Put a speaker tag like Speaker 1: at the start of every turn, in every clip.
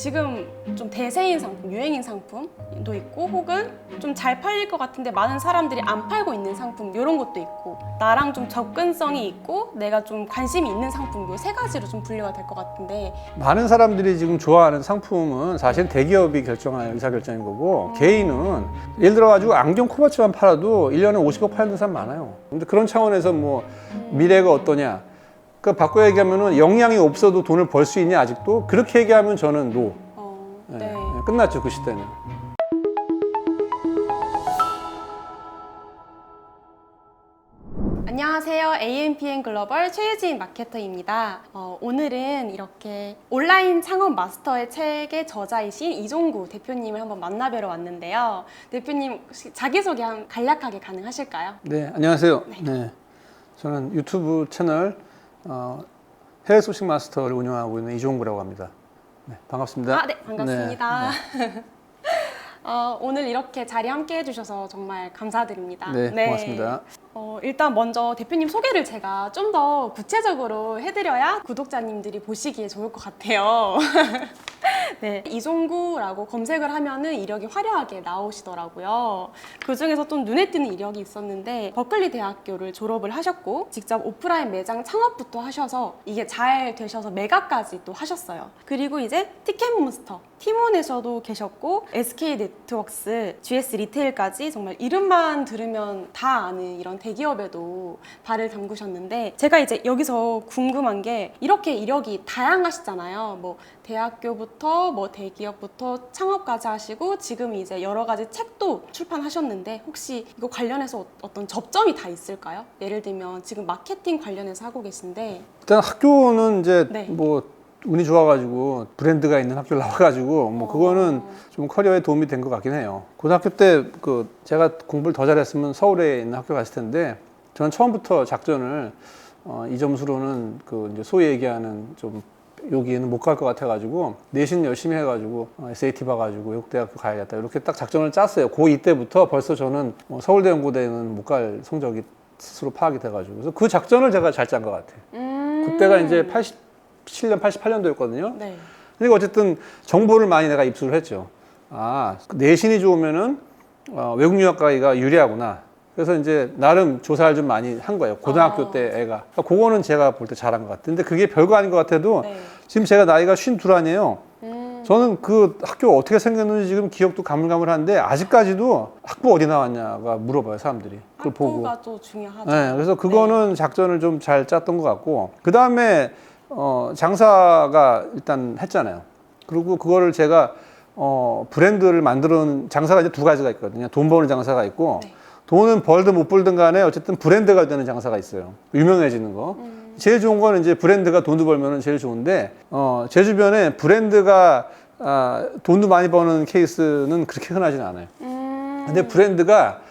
Speaker 1: 지금 좀 대세인 상품, 유행인 상품도 있고 혹은 좀 잘 팔릴 것 같은데 많은 사람들이 안 팔고 있는 상품 이런 것도 있고 나랑 좀 접근성이 있고 내가 좀 관심이 있는 상품 요 세 가지로 좀 분류가 될 것 같은데
Speaker 2: 많은 사람들이 지금 좋아하는 상품은 사실 대기업이 결정한 의사결정인 거고 개인은 예를 들어가지고 안경 코바치만 팔아도 1년에 50억 파는 사람 많아요. 근데 그런 차원에서 뭐 미래가 어떠냐 그 바꿔 얘기하면은 역량이 없어도 돈을 벌 수 있냐 아직도 그렇게 얘기하면 저는 노.
Speaker 1: 네.
Speaker 2: 끝났죠 그 시대는.
Speaker 1: 안녕하세요. AMPN 글로벌 최유진 마케터입니다. 오늘은 이렇게 온라인 창업 마스터의 책의 저자이신 이종구 대표님을 한번 만나뵈러 왔는데요. 대표님 혹시 자기소개 간략하게 가능하실까요?
Speaker 2: 네 안녕하세요. 네. 저는 유튜브 채널 해외 소식 마스터를 운영하고 있는 이종구라고 합니다. 네, 반갑습니다.
Speaker 1: 네, 반갑습니다.
Speaker 2: 네.
Speaker 1: 오늘 이렇게 자리 함께 해주셔서 정말 감사드립니다.
Speaker 2: 네, 고맙습니다.
Speaker 1: 일단 먼저 대표님 소개를 제가 좀 더 구체적으로 해드려야 구독자님들이 보시기에 좋을 것 같아요. 네, 이종구라고 검색을 하면은 이력이 화려하게 나오시더라고요. 그 중에서 좀 눈에 띄는 이력이 있었는데 버클리 대학교를 졸업을 하셨고 직접 오프라인 매장 창업부터 하셔서 이게 잘 되셔서 매각까지 또 하셨어요. 그리고 이제 티켓몬스터, 티몬에서도 계셨고 SK 네트워크스, GS 리테일까지 정말 이름만 들으면 다 아는 이런 대기업에도 발을 담그셨는데 제가 이제 여기서 궁금한 게 이렇게 이력이 다양하시잖아요. 뭐 대학교부터 뭐 대기업부터 창업까지 하시고 지금 이제 여러 가지 책도 출판하셨는데 혹시 이거 관련해서 어떤 접점이 다 있을까요? 예를 들면 지금 마케팅 관련해서 하고 계신데
Speaker 2: 일단 학교는 이제
Speaker 1: 네.
Speaker 2: 뭐 운이 좋아가지고 브랜드가 있는 학교를 나와가지고 뭐 그거는 좀 커리어에 도움이 된 것 같긴 해요. 고등학교 때 그 제가 공부를 더 잘했으면 서울에 있는 학교 갔을 텐데 저는 처음부터 작전을 이 점수로는 그 이제 소위 얘기하는 좀 여기는 못 갈 것 같아가지고 내신 열심히 해가지고 SAT 봐가지고 외국대학교 가야겠다 이렇게 딱 작전을 짰어요. 고2 때부터 벌써 저는 서울대 연고대는 못 갈 성적이 스스로 파악이 돼가지고 그래서 그 작전을 제가 잘 짠 것 같아요. 그때가 이제 87년, 88년도였거든요.
Speaker 1: 네.
Speaker 2: 그러니까 어쨌든 정보를 많이 내가 입수를 했죠. 내신이 좋으면은 외국 유학 가기가 유리하구나. 그래서 이제 나름 조사를 좀 많이 한 거예요. 고등학교 때 애가. 그거는 제가 볼 때 잘한 것 같아요. 근데 그게 별거 아닌 것 같아도
Speaker 1: 네.
Speaker 2: 지금 제가 나이가 52 아니에요. 저는 그 학교 어떻게 생겼는지 지금 기억도 가물가물한데 아직까지도 학부 어디 나왔냐가 물어봐요, 사람들이. 그걸 보고.
Speaker 1: 학부가 또 중요하죠.
Speaker 2: 네, 그래서 그거는 작전을 좀 잘 짰던 것 같고 그 다음에 장사가 일단 했잖아요. 그리고 그거를 제가 브랜드를 만드는 장사가 이제 두 가지가 있거든요. 돈 버는 장사가 있고
Speaker 1: 네.
Speaker 2: 돈은 벌든 못 벌든 간에 어쨌든 브랜드가 되는 장사가 있어요. 유명해지는 거. 제일 좋은 거는 이제 브랜드가 돈도 벌면 제일 좋은데 제 주변에 브랜드가 돈도 많이 버는 케이스는 그렇게 흔하진 않아요. 근데 브랜드가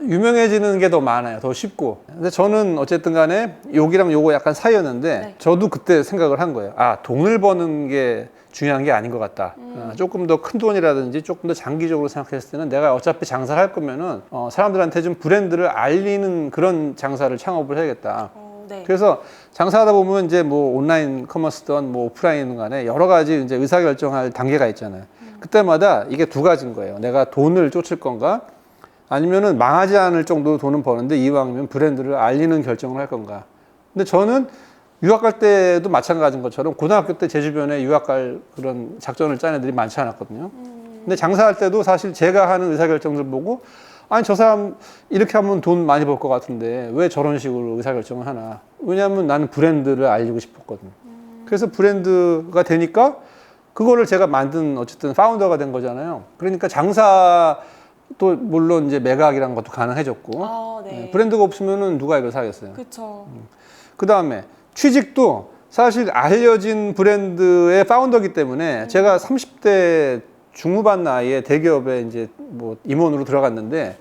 Speaker 2: 유명해지는 게 더 많아요. 더 쉽고. 근데 저는 어쨌든 간에 여기랑 요거 약간 사이였는데
Speaker 1: 네.
Speaker 2: 저도 그때 생각을 한 거예요. 돈을 버는 게 중요한 게 아닌 것 같다. 조금 더 큰 돈이라든지 조금 더 장기적으로 생각했을 때는 내가 어차피 장사를 할 거면은 사람들한테 좀 브랜드를 알리는 그런 장사를 창업을 해야겠다.
Speaker 1: 네.
Speaker 2: 그래서 장사하다 보면 이제 뭐 온라인 커머스든 뭐 오프라인이든 간에 여러 가지 이제 의사결정할 단계가 있잖아요. 그때마다 이게 두 가지인 거예요. 내가 돈을 쫓을 건가? 아니면은 망하지 않을 정도로 돈은 버는데 이왕이면 브랜드를 알리는 결정을 할 건가? 근데 저는 유학 갈 때도 마찬가지인 것처럼 고등학교 때 제 주변에 유학 갈 그런 작전을 짠 애들이 많지 않았거든요. 근데 장사할 때도 사실 제가 하는 의사결정들 보고 아니 저 사람 이렇게 하면 돈 많이 벌 것 같은데 왜 저런 식으로 의사결정을 하나. 왜냐하면 나는 브랜드를 알리고 싶었거든요. 그래서 브랜드가 되니까 그거를 제가 만든 어쨌든 파운더가 된 거잖아요. 그러니까 장사 또 물론 이제 매각이라는 것도 가능해졌고
Speaker 1: 네.
Speaker 2: 브랜드가 없으면은 누가 이걸 사겠어요.
Speaker 1: 그렇죠.
Speaker 2: 그 다음에 취직도 사실 알려진 브랜드의 파운더기 때문에 제가 30대 중후반 나이에 대기업에 이제 뭐 임원으로 들어갔는데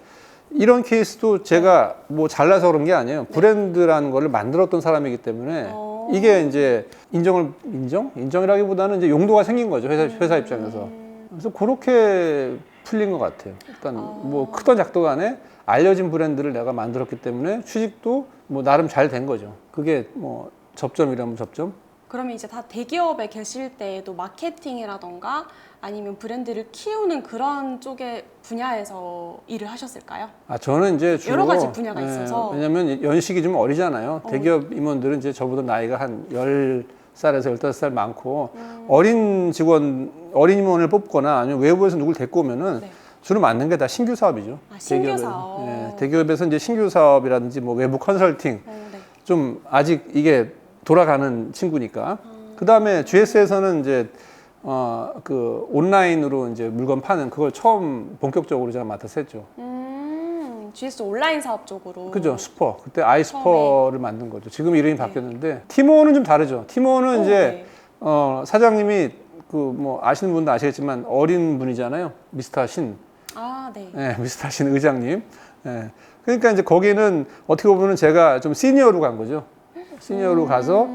Speaker 2: 이런 케이스도 제가 뭐 잘나서 그런 게 아니에요. 브랜드라는 거를 만들었던 사람이기 때문에 이게 이제 인정이라기보다는 이제 용도가 생긴 거죠. 회사 입장에서. 그래서 그렇게 풀린 것 같아요. 일단 뭐 크던 작도 간에 알려진 브랜드를 내가 만들었기 때문에 취직도 뭐 나름 잘 된 거죠. 그게 뭐 접점이라면 접점?
Speaker 1: 그러면 이제 다 대기업에 계실 때에도 마케팅이라던가 아니면 브랜드를 키우는 그런 쪽의 분야에서 일을 하셨을까요?
Speaker 2: 저는 이제 주로
Speaker 1: 여러 가지 분야가 있어서.
Speaker 2: 왜냐면 연식이 좀 어리잖아요. 대기업 임원들은 이제 저보다 나이가 한 10살에서 15살 많고 어린 임원을 뽑거나 아니면 외부에서 누굴 데리고 오면은
Speaker 1: 네.
Speaker 2: 주로 맡는 게 다 신규 사업이죠.
Speaker 1: 신규
Speaker 2: 대기업에서.
Speaker 1: 사업.
Speaker 2: 대기업에서 이제 신규 사업이라든지 뭐 외부 컨설팅
Speaker 1: 네.
Speaker 2: 좀 아직 이게 돌아가는 친구니까. 그 다음에 GS에서는 이제 그 온라인으로 이제 물건 파는 그걸 처음 본격적으로 제가 맡아서 했죠.
Speaker 1: GS 온라인 사업 쪽으로.
Speaker 2: 그죠, 슈퍼. 그때 아이슈퍼를 만든 거죠. 지금 이름이 바뀌었는데 티모는 좀 다르죠. 티모는 이제
Speaker 1: 네.
Speaker 2: 사장님이 그 뭐 아시는 분도 아시겠지만 어린 분이잖아요. 미스터 신.
Speaker 1: 네.
Speaker 2: 네, 미스터 신 의장님. 네. 그러니까 이제 거기는 어떻게 보면은 제가 좀 시니어로 간 거죠. 시니어로 가서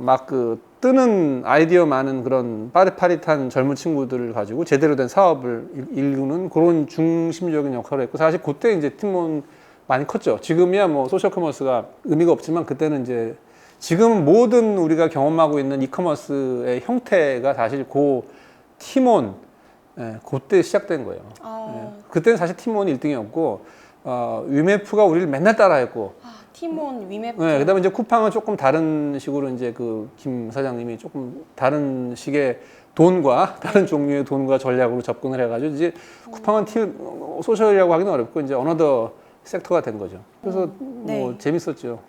Speaker 2: 막 그 뜨는 아이디어 많은 그런 빠릿빠릿한 젊은 친구들을 가지고 제대로 된 사업을 이루는 그런 중심적인 역할을 했고, 사실 그때 이제 팀원 많이 컸죠. 지금이야 뭐 소셜 커머스가 의미가 없지만 그때는 이제 지금 모든 우리가 경험하고 있는 이커머스의 형태가 사실 그 팀원, 그때 시작된 거예요. 그때는 사실 팀원이 1등이었고 위메프가 우리를 맨날 따라했고,
Speaker 1: 팀원 위메프.
Speaker 2: 네, 그다음에 이제 쿠팡은 조금 다른 식으로 이제 그 김 사장님이 조금 다른 식의 돈과 다른 종류의 돈과 전략으로 접근을 해가지고 이제 쿠팡은 소셜이라고 하기는 어렵고 이제 어너더 섹터가 된 거죠. 그래서 뭐 재밌었죠.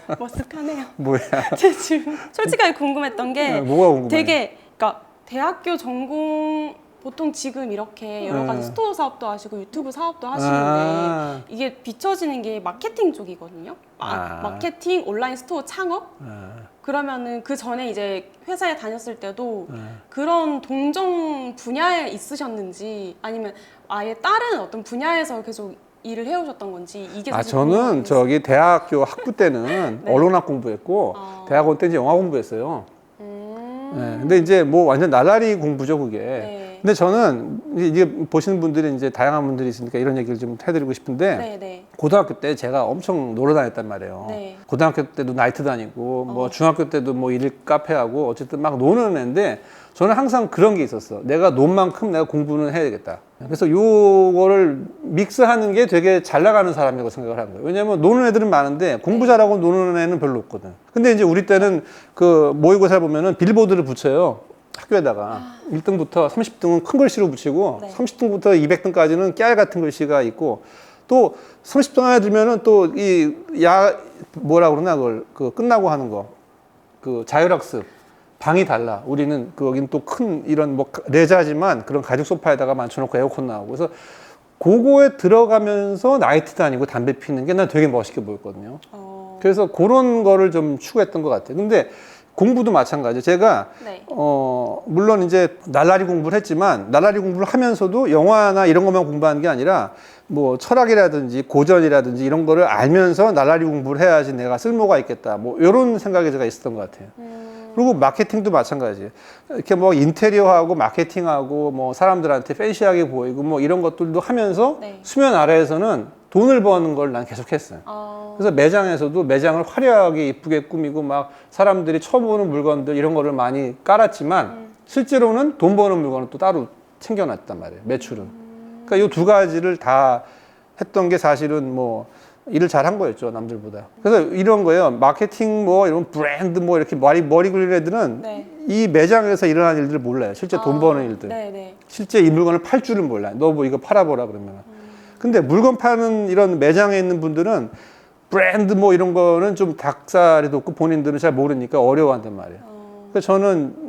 Speaker 1: 머쓱하네요.
Speaker 2: 뭐야?
Speaker 1: 제 지금 솔직하게 궁금했던 게
Speaker 2: 뭐가 궁금해?
Speaker 1: 되게 그러니까 대학교 전공 보통 지금 이렇게 여러 가지 스토어 사업도 하시고 유튜브 사업도 하시는데 이게 비춰지는 게 마케팅 쪽이거든요. 마케팅, 온라인 스토어 창업? 그러면은 그 전에 이제 회사에 다녔을 때도 그런 동종 분야에 있으셨는지 아니면 아예 다른 어떤 분야에서 계속 일을 해오셨던 건지 이게 사실
Speaker 2: 저는
Speaker 1: 궁금해요.
Speaker 2: 저기 대학교 학부 때는
Speaker 1: 네.
Speaker 2: 언론학 공부했고 대학원 때 이제 영화 공부했어요.
Speaker 1: 음.
Speaker 2: 근데 이제 뭐 완전 나날이 공부죠 그게.
Speaker 1: 네.
Speaker 2: 근데 저는 이게 보시는 분들이 이제 다양한 분들이 있으니까 이런 얘기를 좀 해드리고 싶은데
Speaker 1: 네.
Speaker 2: 고등학교 때 제가 엄청 놀러 다녔단 말이에요.
Speaker 1: 네.
Speaker 2: 고등학교 때도 나이트 다니고 뭐 중학교 때도 뭐 일 카페하고 어쨌든 막 노는 애인데 저는 항상 그런 게 있었어. 내가 논 만큼 내가 공부는 해야겠다. 그래서 요거를 믹스하는 게 되게 잘 나가는 사람이라고 생각을 한 거예요. 왜냐면 노는 애들은 많은데 공부 잘하고 노는 애는 별로 없거든. 근데 이제 우리 때는 그 모의고사 보면은 빌보드를 붙여요. 학교에다가 1등부터 30등은 큰 글씨로 붙이고 30등부터 200등까지는 깨알 같은 글씨가 있고 또 30등 안에 들면은 또 뭐라 그러나 그걸 그 끝나고 하는 거 그 자율학습 방이 달라. 우리는 거긴 또 큰 이런 뭐 레자지만 그런 가죽 소파에다가 만져놓고 에어컨 나오고 그래서 그거에 들어가면서 나이트 다니고 담배 피는 게 난 되게 멋있게 보였거든요. 그래서 그런 거를 좀 추구했던 것 같아요. 근데 공부도 마찬가지예요. 제가 물론 이제 날라리 공부를 했지만 날라리 공부를 하면서도 영화나 이런 것만 공부하는 게 아니라 뭐 철학이라든지 고전이라든지 이런 거를 알면서 날라리 공부를 해야지 내가 쓸모가 있겠다. 뭐 이런 생각이 제가 있었던 것 같아요. 그리고 마케팅도 마찬가지예요. 이렇게 뭐 인테리어하고 마케팅하고 뭐 사람들한테 팬시하게 보이고 뭐 이런 것들도 하면서 수면 아래에서는 돈을 버는 걸 난 계속 했어요. 그래서 매장에서도 매장을 화려하게 이쁘게 꾸미고 막 사람들이 처음 보는 물건들 이런 거를 많이 깔았지만 실제로는 돈 버는 물건을 또 따로 챙겨놨단 말이에요. 매출은. 그러니까 이 두 가지를 다 했던 게 사실은 뭐 일을 잘한 거였죠, 남들보다. 그래서 이런 거예요. 마케팅 뭐 이런 브랜드 뭐 이렇게 머리 굴리는 애들은 이 매장에서 일어나는 일들을 몰라요. 실제 돈 버는 일들. 실제 이 물건을 팔 줄은 몰라요. 너 뭐 이거 팔아보라 그러면. 근데 물건 파는 이런 매장에 있는 분들은 브랜드 뭐 이런 거는 좀 닭살이 돋고 본인들은 잘 모르니까 어려워한단 말이에요. 그래서 저는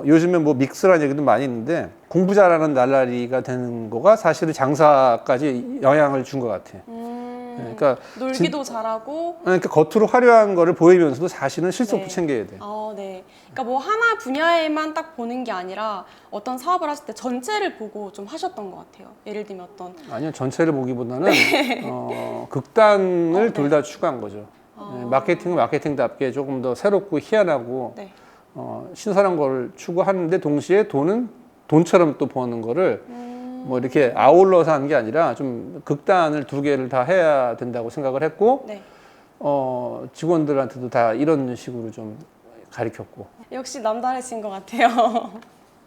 Speaker 2: 요즘에 뭐 믹스라는 얘기도 많이 있는데 공부 잘하는 날라리가 되는 거가 사실은 장사까지 영향을 준 것 같아요. 그러니까
Speaker 1: 놀기도 잘하고
Speaker 2: 그러니까 겉으로 화려한 거를 보이면서도 사실은 실속도 챙겨야 돼.
Speaker 1: 네. 그러니까 뭐 하나 분야에만 딱 보는 게 아니라 어떤 사업을 하실 때 전체를 보고 좀 하셨던 것 같아요. 예를 들면 어떤
Speaker 2: 아니요, 전체를 보기보다는 극단을 둘 다 추구한 거죠. 마케팅은 마케팅답게 조금 더 새롭고 희한하고 신선한 걸 추구하는데 동시에 돈은 돈처럼 또 버는 거를 뭐 이렇게 아울러서 하는 게 아니라 좀 극단을 두 개를 다 해야 된다고 생각을 했고 직원들한테도 다 이런 식으로 좀 가르쳤고.
Speaker 1: 역시 남다르신 것 같아요.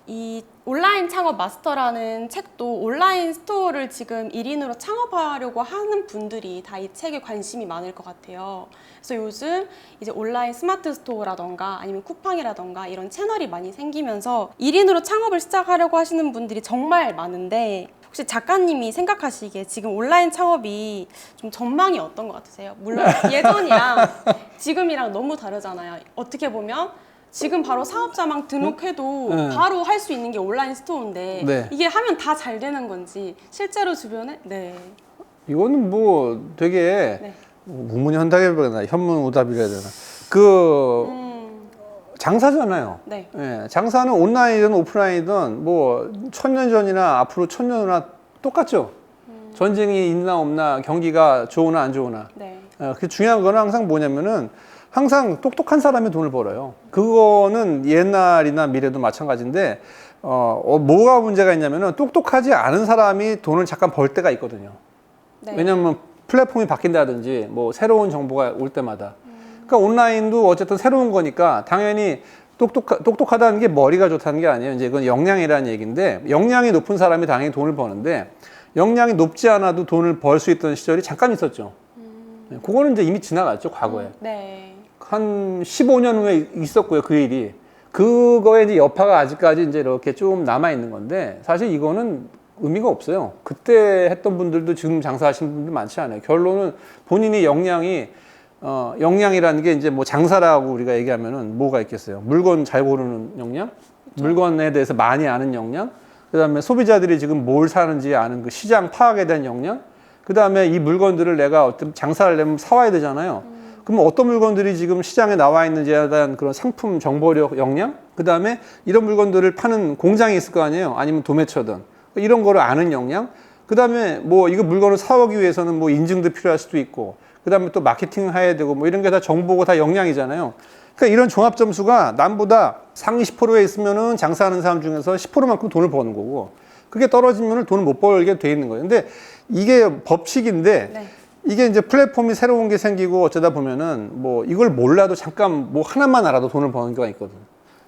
Speaker 1: 이 온라인 창업 마스터라는 책도 온라인 스토어를 지금 1인으로 창업하려고 하는 분들이 다 이 책에 관심이 많을 것 같아요. 그래서 요즘 이제 온라인 스마트 스토어라던가 아니면 쿠팡이라던가 이런 채널이 많이 생기면서 1인으로 창업을 시작하려고 하시는 분들이 정말 많은데 혹시 작가님이 생각하시기에 지금 온라인 창업이 좀 전망이 어떤 것 같으세요? 물론 예전이랑 지금이랑 너무 다르잖아요. 어떻게 보면 지금 바로 사업자만 등록해도
Speaker 2: 네.
Speaker 1: 바로 할 수 있는 게 온라인 스토어인데
Speaker 2: 네.
Speaker 1: 이게 하면 다 잘 되는 건지 실제로 주변에 네.
Speaker 2: 이거는 뭐 되게
Speaker 1: 네.
Speaker 2: 우문현답이라 되나 현문오답이라 해야 되나 그 장사잖아요.
Speaker 1: 네.
Speaker 2: 예, 장사는 온라인이든 오프라인이든 뭐 1000년 전이나 앞으로 1000년 후나 똑같죠. 전쟁이 있나 없나 경기가 좋으나 안 좋으나
Speaker 1: 네.
Speaker 2: 그 중요한 거는 항상 뭐냐면은 항상 똑똑한 사람이 돈을 벌어요. 그거는 옛날이나 미래도 마찬가지인데 뭐가 문제가 있냐면은 똑똑하지 않은 사람이 돈을 잠깐 벌 때가 있거든요.
Speaker 1: 네.
Speaker 2: 왜냐하면 플랫폼이 바뀐다든지 뭐 새로운 정보가 올 때마다. 그러니까 온라인도 어쨌든 새로운 거니까 당연히 똑똑하다는 게 머리가 좋다는 게 아니에요. 이제 이건 역량이라는 얘기인데 역량이 높은 사람이 당연히 돈을 버는데 역량이 높지 않아도 돈을 벌 수 있던 시절이 잠깐 있었죠. 그거는 이제 이미 지나갔죠, 과거에.
Speaker 1: 네.
Speaker 2: 한 15년 후에 있었고요, 그 일이. 그거에 이제 여파가 아직까지 이제 이렇게 좀 남아 있는 건데 사실 이거는 의미가 없어요. 그때 했던 분들도 지금 장사하시는 분들 많지 않아요. 결론은 본인이 역량이라는 게 이제 뭐 장사라고 우리가 얘기하면은 뭐가 있겠어요? 물건 잘 고르는 역량? 물건에 대해서 많이 아는 역량? 그 다음에 소비자들이 지금 뭘 사는지 아는 그 시장 파악에 대한 역량? 그 다음에 이 물건들을 내가 어떤 장사를 하려면 사와야 되잖아요. 그럼 어떤 물건들이 지금 시장에 나와 있는지에 대한 그런 상품 정보력 역량? 그 다음에 이런 물건들을 파는 공장이 있을 거 아니에요? 아니면 도매처든. 이런 거를 아는 역량? 그 다음에 뭐 이거 물건을 사오기 위해서는 뭐 인증도 필요할 수도 있고, 그 다음에 또 마케팅 해야 되고 뭐 이런 게 다 정보고 다 역량이잖아요. 그러니까 이런 종합 점수가 남보다 상위 10%에 있으면은 장사하는 사람 중에서 10%만큼 돈을 버는 거고, 그게 떨어지면은 돈을 못 벌게 돼 있는 거예요. 근데 이게 법칙인데,
Speaker 1: 네.
Speaker 2: 이게 이제 플랫폼이 새로운 게 생기고 어쩌다 보면은 뭐 이걸 몰라도 잠깐 뭐 하나만 알아도 돈을 버는 경우가 있거든.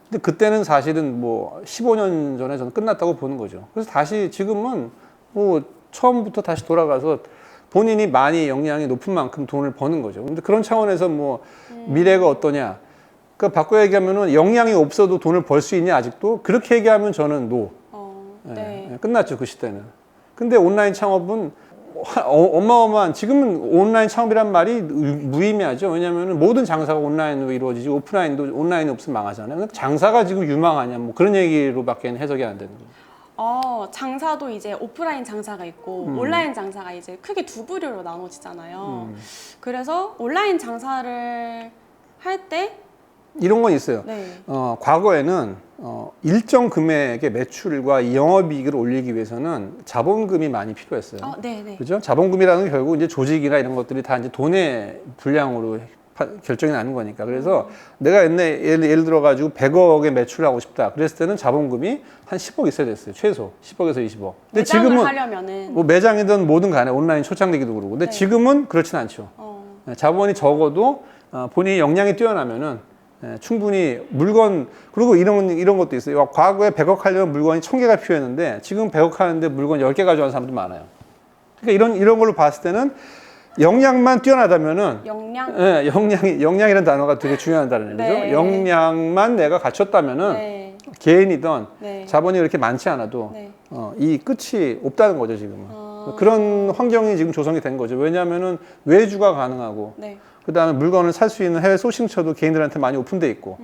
Speaker 2: 근데 그때는 사실은 뭐 15년 전에 저는 끝났다고 보는 거죠. 그래서 다시 지금은 뭐 처음부터 다시 돌아가서 본인이 많이 역량이 높은 만큼 돈을 버는 거죠. 근데 그런 차원에서 뭐 미래가 어떠냐. 그러니까 바꿔 얘기하면은 역량이 없어도 돈을 벌 수 있냐 아직도? 그렇게 얘기하면 저는 노.
Speaker 1: 네.
Speaker 2: 끝났죠, 그 시대는. 근데 온라인 창업은 어마어마한, 지금은 온라인 창업이란 말이 무의미하죠. 왜냐하면 모든 장사가 온라인으로 이루어지지 오프라인도 온라인이 없으면 망하잖아요. 근데 장사가 지금 유망하냐, 뭐 그런 얘기로밖에 해석이 안 되는 거예요.
Speaker 1: 장사도 이제 오프라인 장사가 있고 온라인 장사가 이제 크게 두 부류로 나눠지잖아요. 그래서 온라인 장사를 할 때
Speaker 2: 이런 건 있어요.
Speaker 1: 네.
Speaker 2: 과거에는 일정 금액의 매출과 영업이익을 올리기 위해서는 자본금이 많이 필요했어요.
Speaker 1: 네네.
Speaker 2: 그죠? 자본금이라는 게 결국 이제 조직이나 이런 것들이 다 이제 돈의 분량으로 결정이 나는 거니까. 그래서 내가 옛날에 예를 들어가지고 100억의 매출을 하고 싶다. 그랬을 때는 자본금이 한 10억 있어야 됐어요. 최소. 10억에서 20억. 근데
Speaker 1: 매장을
Speaker 2: 지금은
Speaker 1: 하려면은
Speaker 2: 뭐 매장이든 뭐든 간에 온라인 초창기기도 그러고. 근데
Speaker 1: 네.
Speaker 2: 지금은 그렇진 않죠. 자본이 적어도 본인이 역량이 뛰어나면은 충분히 물건, 그리고 이런 것도 있어요. 과거에 100억 하려면 물건이 1000개가 필요했는데 지금 100억 하는데 물건 10개 가져가는 사람도 많아요. 그러니까 이런 걸로 봤을 때는 역량만 뛰어나다면은 역량이라는 단어가 되게 중요한 단어죠.
Speaker 1: 네.
Speaker 2: 역량만 내가 갖췄다면은
Speaker 1: 네.
Speaker 2: 개인이든
Speaker 1: 네.
Speaker 2: 자본이 그렇게 많지 않아도
Speaker 1: 네.
Speaker 2: 이 끝이 없다는 거죠, 지금은. 그런 환경이 지금 조성이 된 거죠. 왜냐하면은 외주가 가능하고
Speaker 1: 네.
Speaker 2: 그다음에 물건을 살 수 있는 해외 소싱처도 개인들한테 많이 오픈돼 있고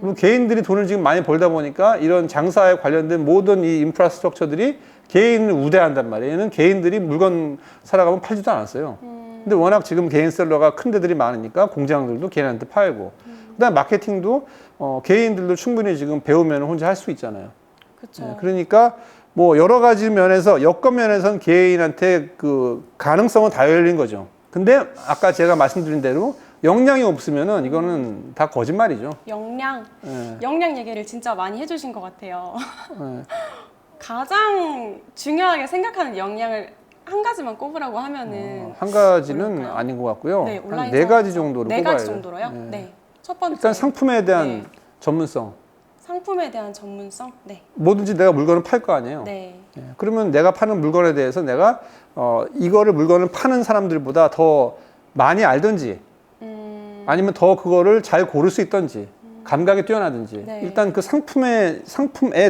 Speaker 2: 그리고 개인들이 돈을 지금 많이 벌다 보니까 이런 장사에 관련된 모든 이 인프라스트럭처들이 개인을 우대한단 말이에요. 얘는 개인들이 물건 사러가면 팔지도 않았어요. 근데 워낙 지금 개인 셀러가 큰 데들이 많으니까 공장들도 개인한테 팔고 그다음에 마케팅도 개인들도 충분히 지금 배우면 혼자 할 수 있잖아요.
Speaker 1: 그렇죠.
Speaker 2: 그러니까 뭐 여러 가지 면에서 여건 면에서는 개인한테 그 가능성은 다 열린 거죠. 근데 아까 제가 말씀드린 대로 역량이 없으면은 이거는 다 거짓말이죠.
Speaker 1: 역량
Speaker 2: 예.
Speaker 1: 역량 얘기를 진짜 많이 해주신 것 같아요.
Speaker 2: 예.
Speaker 1: 가장 중요하게 생각하는 역량을 한 가지만 꼽으라고 하면은
Speaker 2: 한 가지는
Speaker 1: 뭘까요?
Speaker 2: 아닌 것 같고요.
Speaker 1: 네,
Speaker 2: 한
Speaker 1: 온라인
Speaker 2: 네 가지
Speaker 1: 상황에서.
Speaker 2: 정도로
Speaker 1: 네
Speaker 2: 꼽아야
Speaker 1: 가지
Speaker 2: 돼요.
Speaker 1: 정도로요?
Speaker 2: 예.
Speaker 1: 네. 첫 번째.
Speaker 2: 일단 상품에 대한
Speaker 1: 네.
Speaker 2: 전문성.
Speaker 1: 상품에 대한 전문성? 네.
Speaker 2: 뭐든지 내가 물건을 팔 거 아니에요.
Speaker 1: 네.
Speaker 2: 예, 그러면 내가 파는 물건에 대해서 내가 이거를 물건을 파는 사람들보다 더 많이 알든지 아니면 더 그거를 잘 고를 수 있던지 감각이 뛰어나든지
Speaker 1: 네.
Speaker 2: 일단 그 상품에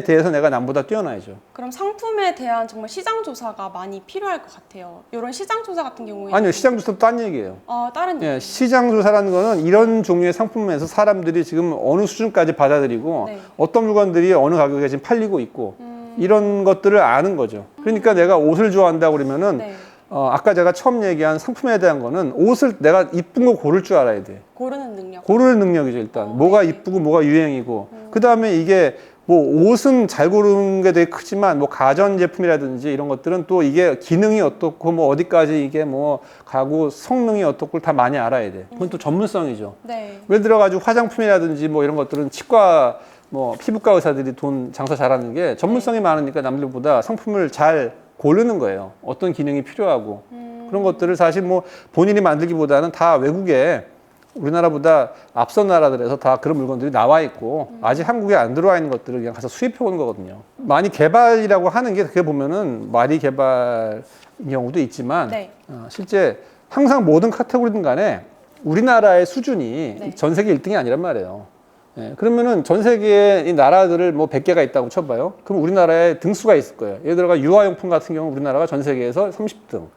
Speaker 2: 대해서 내가 남보다 뛰어나야죠.
Speaker 1: 그럼 상품에 대한 정말 시장 조사가 많이 필요할 것 같아요. 이런 시장 조사 같은 경우에
Speaker 2: 아니요, 시장 조사도 딴 얘기예요.
Speaker 1: 다른
Speaker 2: 예,
Speaker 1: 얘기.
Speaker 2: 시장 조사라는 거는 이런 종류의 상품에서 사람들이 지금 어느 수준까지 받아들이고
Speaker 1: 네.
Speaker 2: 어떤 물건들이 어느 가격에 지금 팔리고 있고 이런 것들을 아는 거죠. 그러니까 내가 옷을 좋아한다 그러면은
Speaker 1: 네.
Speaker 2: 아까 제가 처음 얘기한 상품에 대한 거는 옷을 내가 이쁜 거 고를 줄 알아야 돼.
Speaker 1: 고르는 능력.
Speaker 2: 고르는 능력이죠, 일단. 뭐가
Speaker 1: 네.
Speaker 2: 이쁘고 뭐가 유행이고. 그 다음에 이게 뭐 옷은 잘 고르는 게 되게 크지만 뭐 가전제품이라든지 이런 것들은 또 이게 기능이 어떻고 뭐 어디까지 이게 뭐 가고 성능이 어떻고 다 많이 알아야 돼. 그건 또 전문성이죠.
Speaker 1: 네.
Speaker 2: 예를 들어가지고 화장품이라든지 뭐 이런 것들은 치과 뭐 피부과 의사들이 돈 장사 잘하는 게 전문성이 많으니까 남들보다 상품을 잘 고르는 거예요. 어떤 기능이 필요하고 그런 것들을 사실 뭐 본인이 만들기보다는 다 외국에 우리나라보다 앞선 나라들에서 다 그런 물건들이 나와 있고 아직 한국에 안 들어와 있는 것들을 그냥 가서 수입해 오는 거거든요. 많이 개발이라고 하는 게 그게 보면은 말이 개발인 경우도 있지만
Speaker 1: 네.
Speaker 2: 실제 항상 모든 카테고리든 간에 우리나라의 수준이
Speaker 1: 네.
Speaker 2: 전 세계 1등이 아니란 말이에요. 예, 그러면은 전 세계의 이 나라들을 뭐 100개가 있다고 쳐봐요. 그럼 우리나라에 등수가 있을 거예요. 예를 들어가 유아용품 같은 경우 우리나라가 전 세계에서 30등.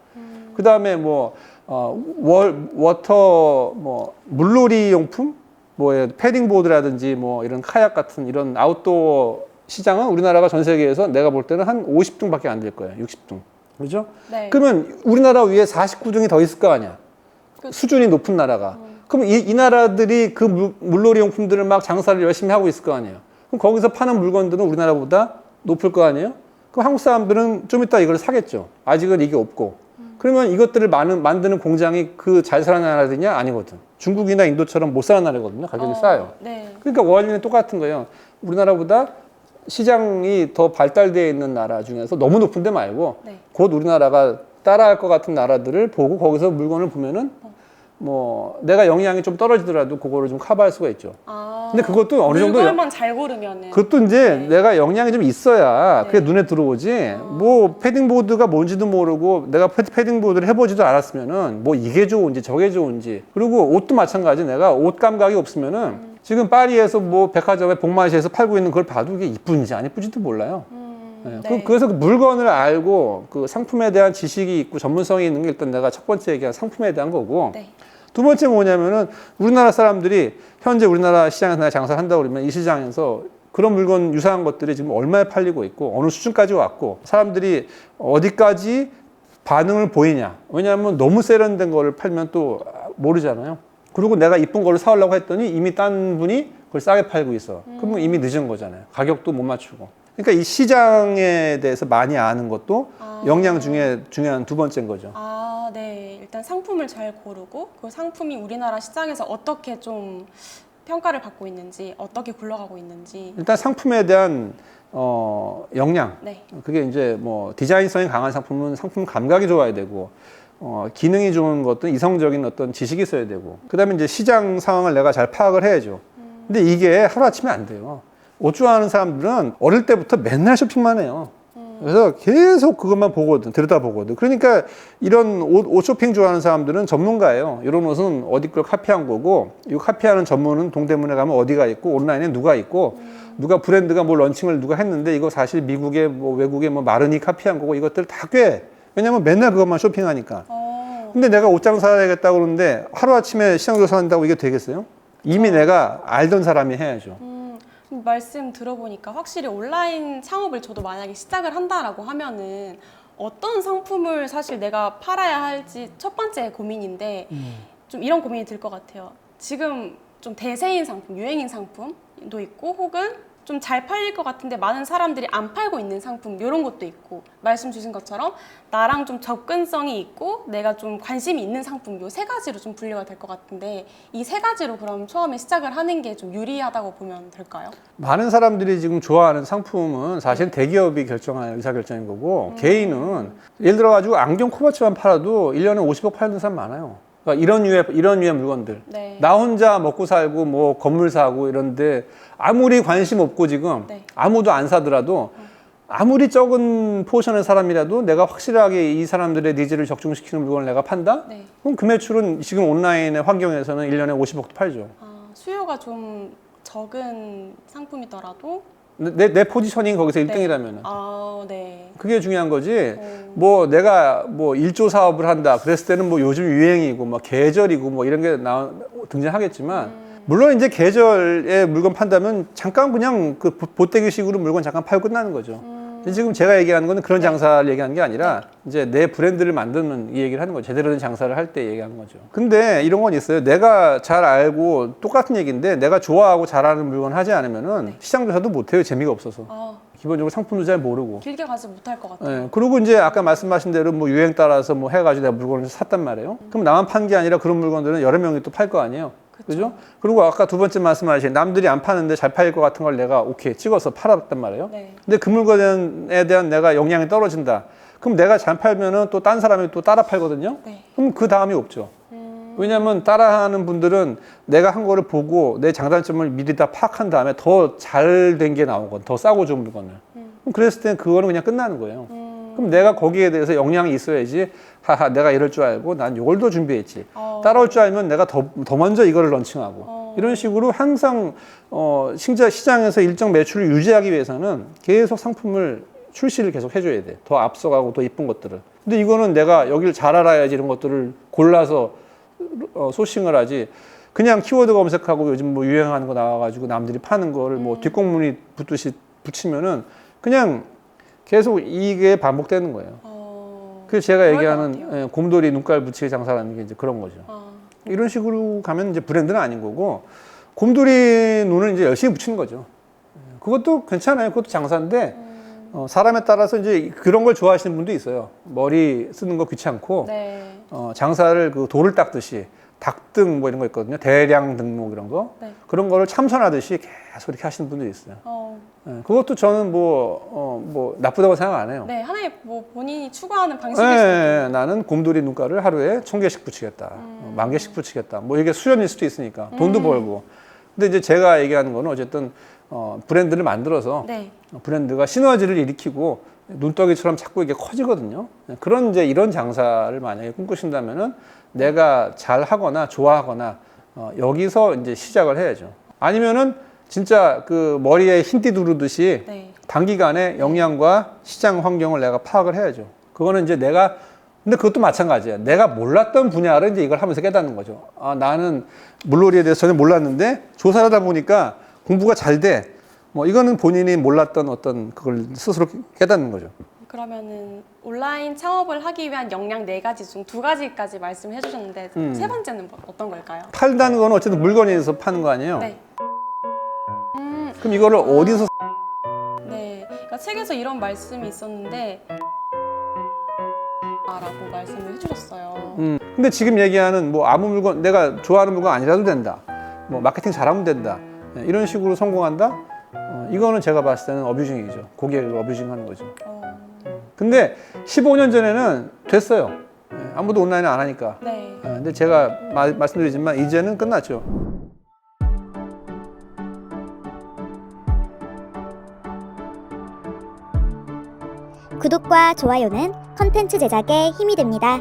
Speaker 2: 그 다음에 뭐, 워터, 뭐, 물놀이 용품? 뭐, 패딩보드라든지 뭐, 이런 카약 같은 이런 아웃도어 시장은 우리나라가 전 세계에서 내가 볼 때는 한 50등밖에 안 될 거예요. 60등. 그죠?
Speaker 1: 네.
Speaker 2: 그러면 우리나라 위에 49등이 더 있을 거 아니야.
Speaker 1: 그렇죠.
Speaker 2: 수준이 높은 나라가. 그럼 이 나라들이 그 물놀이 용품들을 막 장사를 열심히 하고 있을 거 아니에요. 그럼 거기서 파는 물건들은 우리나라보다 높을 거 아니에요? 그럼 한국 사람들은 좀 이따 이걸 사겠죠. 아직은 이게 없고. 그러면 이것들을 만드는 공장이 그 잘 사는 나라들이냐? 아니거든. 중국이나 인도처럼 못 사는 나라거든요. 가격이 싸요.
Speaker 1: 네.
Speaker 2: 그러니까 원리는 똑같은 거예요. 우리나라보다 시장이 더 발달되어 있는 나라 중에서 너무 높은 데 말고
Speaker 1: 네.
Speaker 2: 곧 우리나라가 따라할 것 같은 나라들을 보고 거기서 물건을 보면은 뭐 내가 영양이 좀 떨어지더라도 그거를 좀 커버할 수가 있죠. 근데 그것도 어느 정도
Speaker 1: 물건만 잘 고르면은.
Speaker 2: 그것도 이제
Speaker 1: 네.
Speaker 2: 내가 영양이 좀 있어야 그게
Speaker 1: 네.
Speaker 2: 눈에 들어오지. 뭐 패딩보드가 뭔지도 모르고 내가 패딩보드를 해보지도 않았으면은 뭐 이게 좋은지 저게 좋은지. 그리고 옷도 마찬가지. 내가 옷 감각이 없으면은 지금 파리에서 뭐 백화점에 복마시에서 팔고 있는 걸 봐도 이게 이쁜지 안 이쁜지도 몰라요. 네.
Speaker 1: 네.
Speaker 2: 그래서 그 물건을 알고 그 상품에 대한 지식이 있고 전문성이 있는 게 일단 내가 첫 번째 얘기한 상품에 대한 거고.
Speaker 1: 네.
Speaker 2: 두 번째는 뭐냐면은 우리나라 사람들이 현재 우리나라 시장에서 내가 장사를 한다 그러면 이 시장에서 그런 물건 유사한 것들이 지금 얼마에 팔리고 있고 어느 수준까지 왔고 사람들이 어디까지 반응을 보이냐. 왜냐하면 너무 세련된 거를 팔면 또 모르잖아요. 그리고 내가 이쁜 거를 사오려고 했더니 이미 딴 분이 그걸 싸게 팔고 있어. 그러면 이미 늦은 거잖아요. 가격도 못 맞추고. 그러니까 이 시장에 대해서 많이 아는 것도 역량 중에 중요한 두 번째인 거죠.
Speaker 1: 네. 일단 상품을 잘 고르고 그 상품이 우리나라 시장에서 어떻게 좀 평가를 받고 있는지, 어떻게 굴러가고 있는지.
Speaker 2: 일단 상품에 대한 역량.
Speaker 1: 네.
Speaker 2: 그게 이제 뭐 디자인성이 강한 상품은 상품 감각이 좋아야 되고 기능이 좋은 것도 이성적인 어떤 지식이 있어야 되고 그다음에 이제 시장 상황을 내가 잘 파악을 해야죠. 근데 이게 하루아침에 안 돼요. 옷 좋아하는 사람들은 어릴 때부터 맨날 쇼핑만 해요. 그래서 계속 그것만 보거든, 들여다보거든. 그러니까 이런 옷 쇼핑 좋아하는 사람들은 전문가예요. 이런 옷은 어디 걸 카피한 거고, 이 카피하는 전문은 동대문에 가면 어디가 있고, 온라인에 누가 있고, 누가 브랜드가 뭐 런칭을 누가 했는데, 이거 사실 미국의 뭐 외국의 뭐 마르니 카피한 거고, 이것들 다 꽤. 왜냐면 맨날 그것만 쇼핑하니까. 근데 내가 옷 장사해야겠다고 그러는데, 하루아침에 시장 조사한다고 이게 되겠어요? 이미 내가 알던 사람이 해야죠.
Speaker 1: 말씀 들어보니까 확실히 온라인 창업을 저도 만약에 시작을 한다라고 하면은 어떤 상품을 사실 내가 팔아야 할지 첫 번째 고민인데 좀 이런 고민이 들 것 같아요. 지금 좀 대세인 상품, 유행인 상품도 있고 혹은 좀 잘 팔릴 것 같은데 많은 사람들이 안 팔고 있는 상품 이런 것도 있고 말씀 주신 것처럼 나랑 좀 접근성이 있고 내가 좀 관심이 있는 상품 요 세 가지로 좀 분류가 될 것 같은데 이 세 가지로 그럼 처음에 시작을 하는 게 좀 유리하다고 보면 될까요?
Speaker 2: 많은 사람들이 지금 좋아하는 상품은 사실 대기업이 결정할 의사결정인 거고 개인은 예를 들어가지고 안경 코바치만 팔아도 1년에 50억 파는 사람 많아요. 그러니까 이런 류의 물건들.
Speaker 1: 네.
Speaker 2: 나 혼자 먹고 살고 뭐 건물 사고 이런데 아무리 관심 없고 지금
Speaker 1: 네.
Speaker 2: 아무도 안 사더라도 아무리 적은 포션의 사람이라도 내가 확실하게 이 사람들의 니즈를 적중시키는 물건을 내가 판다?
Speaker 1: 네.
Speaker 2: 그럼 그 매출은 지금 온라인의 환경에서는 1년에 50억도 팔죠.
Speaker 1: 수요가 좀 적은 상품이더라도
Speaker 2: 내 포지셔닝 거기서 1등이라면.
Speaker 1: 네.
Speaker 2: 그게 중요한 거지. 뭐 내가 뭐 1조 사업을 한다. 그랬을 때는 뭐 요즘 유행이고 뭐 계절이고 뭐 이런 게 등장하겠지만 물론 이제 계절에 물건 판다면 잠깐 그냥 그 보태기식으로 물건 잠깐 팔고 끝나는 거죠. 지금 제가 얘기하는 거는 그런 장사를 얘기하는 게 아니라 이제 내 브랜드를 만드는 이 얘기를 하는 거죠. 제대로 된 장사를 할 때 얘기하는 거죠. 근데 이런 건 있어요. 내가 잘 알고 똑같은 얘기인데 내가 좋아하고 잘하는 물건 하지 않으면은 시장 조사도 못 해요. 재미가 없어서. 기본적으로 상품도 잘 모르고.
Speaker 1: 길게 가지 못할 것 같아요.
Speaker 2: 네. 그리고 이제 아까 말씀하신 대로 뭐 유행 따라서 뭐 해가지고 내가 물건을 샀단 말이에요. 그럼 나만 판 게 아니라 그런 물건들은 여러 명이 또 팔 거 아니에요. 그죠? 그리고 아까 두 번째 말씀하신 남들이 안 파는데 잘 팔릴 것 같은 걸 내가 오케이 찍어서 팔았단 말이에요.
Speaker 1: 네.
Speaker 2: 근데 그 물건에 대한 내가 역량이 떨어진다. 그럼 내가 잘 팔면은 또 딴 사람이 또 따라 팔거든요.
Speaker 1: 네.
Speaker 2: 그럼 그 다음이 없죠. 왜냐하면 따라하는 분들은 내가 한 거를 보고 내 장단점을 미리 다 파악한 다음에 더 잘 된 게 나오거든. 더 싸고 좋은 물건을. 그럼 그랬을 땐 그거는 그냥 끝나는 거예요. 그럼 내가 거기에 대해서 역량이 있어야지. 하하, 내가 이럴 줄 알고 난 이걸 더 준비했지. 따라올 줄 알면 내가 더 먼저 이거를 런칭하고. 이런 식으로 항상 시장에서 일정 매출을 유지하기 위해서는 계속 상품을 출시를 계속 해줘야 돼. 더 앞서가고 더 이쁜 것들을. 근데 이거는 내가 여기를 잘 알아야지 이런 것들을 골라서 소싱을 하지. 그냥 키워드 검색하고 요즘 뭐 유행하는 거 나와가지고 남들이 파는 거를 뭐 뒷공문이 붙듯이 붙이면은 그냥 계속 이게 반복되는 거예요. 그래서 제가 얘기하는 곰돌이 눈깔 붙이기 장사라는 게 이제 그런 거죠. 이런 식으로 가면 이제 브랜드는 아닌 거고 곰돌이 눈을 이제 열심히 붙이는 거죠. 그것도 괜찮아요. 그것도 장사인데 사람에 따라서 이제 그런 걸 좋아하시는 분도 있어요. 머리 쓰는 거 귀찮고
Speaker 1: 네.
Speaker 2: 장사를 그 돌을 닦듯이 닭등 뭐 이런 거 있거든요. 대량 등록 이런 거.
Speaker 1: 네.
Speaker 2: 그런 거를 참선하듯이 계속 이렇게 하시는 분들이 있어요. 그것도 저는 뭐 나쁘다고 생각 안 해요.
Speaker 1: 네, 하나의 뭐 본인이 추구하는 방식일 수도 있고.
Speaker 2: 네, 나는 곰돌이 눈가를 하루에 1000개씩 붙이겠다. 10,000개씩 붙이겠다. 뭐 이게 수련일 수도 있으니까 돈도 벌고. 근데 이제 제가 얘기하는 거는 어쨌든 브랜드를 만들어서
Speaker 1: 네.
Speaker 2: 브랜드가 시너지를 일으키고 눈덩이처럼 자꾸 이게 커지거든요. 그런 이제 이런 장사를 만약에 꿈꾸신다면은 내가 잘 하거나 좋아하거나 여기서 이제 시작을 해야죠. 아니면은 진짜 그 머리에 흰띠 두르듯이
Speaker 1: 네.
Speaker 2: 단기간에 역량과 시장 환경을 내가 파악을 해야죠. 그거는 이제 근데 그것도 마찬가지야. 내가 몰랐던 분야를 이제 이걸 하면서 깨닫는 거죠. 나는 물놀이에 대해서 전혀 몰랐는데 조사를 하다 보니까 공부가 잘 돼. 뭐 이거는 본인이 몰랐던 어떤 그걸 스스로 깨닫는 거죠.
Speaker 1: 그러면은 온라인 창업을 하기 위한 역량 4가지 중 2가지까지 말씀을 해주셨는데 세 번째는 어떤 걸까요?
Speaker 2: 팔다는 건 어쨌든 물건에서 파는 거 아니에요?
Speaker 1: 네.
Speaker 2: 그럼 이거를 어디서
Speaker 1: 네. 그러니까 책에서 이런 말씀이 있었는데 라고 말씀을 해주셨어요.
Speaker 2: 근데 지금 얘기하는 뭐 아무 물건 내가 좋아하는 물건 아니라도 된다. 뭐 마케팅 잘하면 된다. 이런 식으로 성공한다. 이거는 제가 봤을 때는 어뷰징이죠. 고객을 어뷰징하는 거죠. 근데 15년 전에는 됐어요. 아무도 온라인을 안 하니까.
Speaker 1: 네.
Speaker 2: 근데 제가 말씀드리지만 이제는 끝났죠.
Speaker 3: 구독과 좋아요는 컨텐츠 제작에 힘이 됩니다.